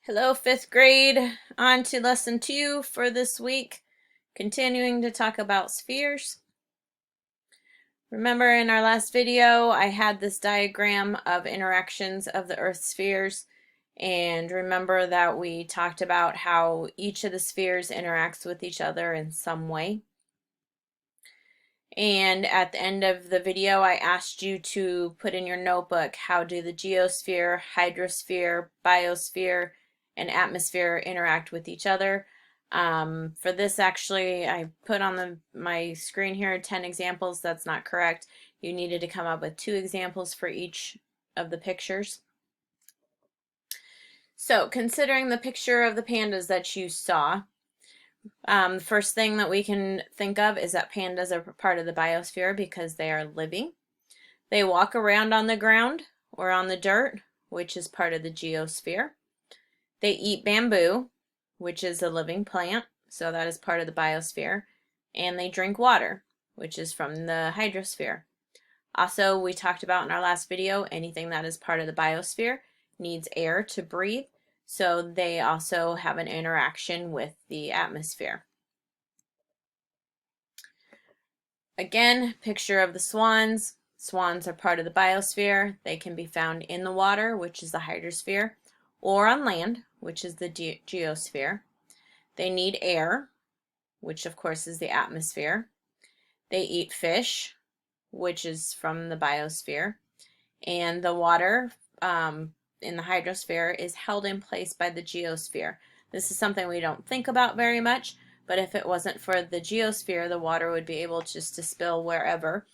Hello, fifth grade. On to lesson 2 for this week, continuing to talk about spheres. Remember in our last video, I had this diagram of interactions of the Earth's spheres, and remember that we talked about how each of the spheres interacts with each other in some way. And at the end of the video, I asked you to put in your notebook, how do the geosphere, hydrosphere, biosphere, and atmosphere interact with each other. For this, actually, I put on my screen here 10 examples. That's not correct. You needed to come up with 2 examples for each of the pictures. So, considering the picture of the pandas that you saw, the first thing that we can think of is that pandas are part of the biosphere because they are living. They walk around on the ground or on the dirt, which is part of the geosphere. They eat bamboo, which is a living plant, so that is part of the biosphere. And they drink water, which is from the hydrosphere. Also, we talked about in our last video, anything that is part of the biosphere needs air to breathe, so they also have an interaction with the atmosphere. Again, picture of the swans. Swans are part of the biosphere. They can be found in the water, which is the hydrosphere, or on land, which is the geosphere. They need air, which of course is the atmosphere. They eat fish, which is from the biosphere. And the water in the hydrosphere is held in place by the geosphere. This is something we don't think about very much, but if it wasn't for the geosphere, the water would be able just to spill wherever.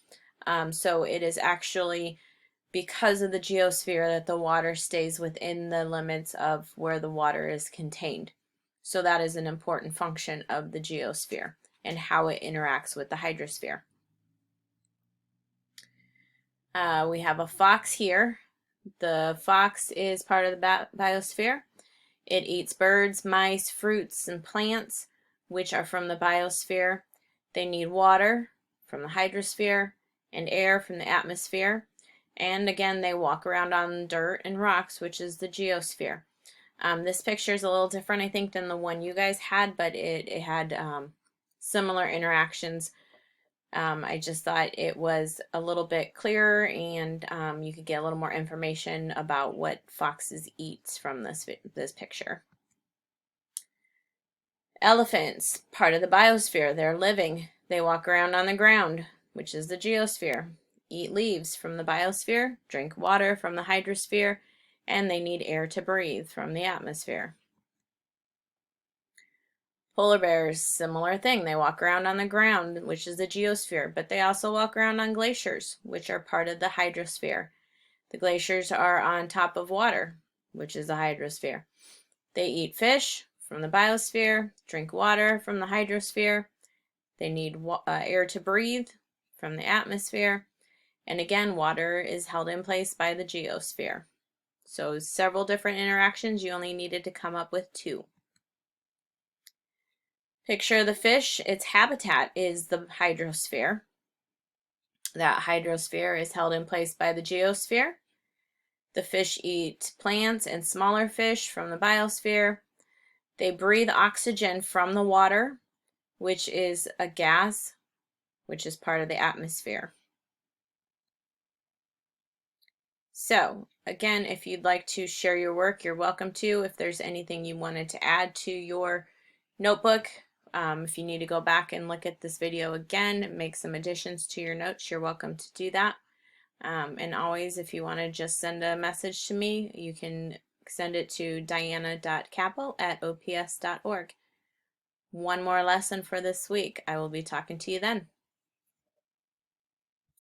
So it is actually because of the geosphere that the water stays within the limits of where the water is contained. So that is an important function of the geosphere and how it interacts with the hydrosphere. We have a fox here. The fox is part of the biosphere. It eats birds, mice, fruits, and plants, which are from the biosphere. They need water from the hydrosphere and air from the atmosphere. And again, they walk around on dirt and rocks, which is the geosphere. This picture is a little different, I think, than the one you guys had, but it had similar interactions. I just thought it was a little bit clearer, and you could get a little more information about what foxes eat from this picture. Elephants, part of the biosphere. They're living. They walk around on the ground, which is the geosphere. Eat leaves from the biosphere, drink water from the hydrosphere, and they need air to breathe from the atmosphere. Polar bears, similar thing. They walk around on the ground, which is the geosphere, but they also walk around on glaciers, which are part of the hydrosphere. The glaciers are on top of water, which is the hydrosphere. They eat fish from the biosphere, drink water from the hydrosphere. They need air to breathe from the atmosphere. And again, water is held in place by the geosphere. So several different interactions. You only needed to come up with 2. Picture of the fish. Its habitat is the hydrosphere. That hydrosphere is held in place by the geosphere. The fish eat plants and smaller fish from the biosphere. They breathe oxygen from the water, which is a gas, which is part of the atmosphere. So, again, if you'd like to share your work, you're welcome to. If there's anything you wanted to add to your notebook, if you need to go back and look at this video again, make some additions to your notes, you're welcome to do that. And always, if you want to just send a message to me, you can send it to diana.capel@ops.org. One more lesson for this week. I will be talking to you then.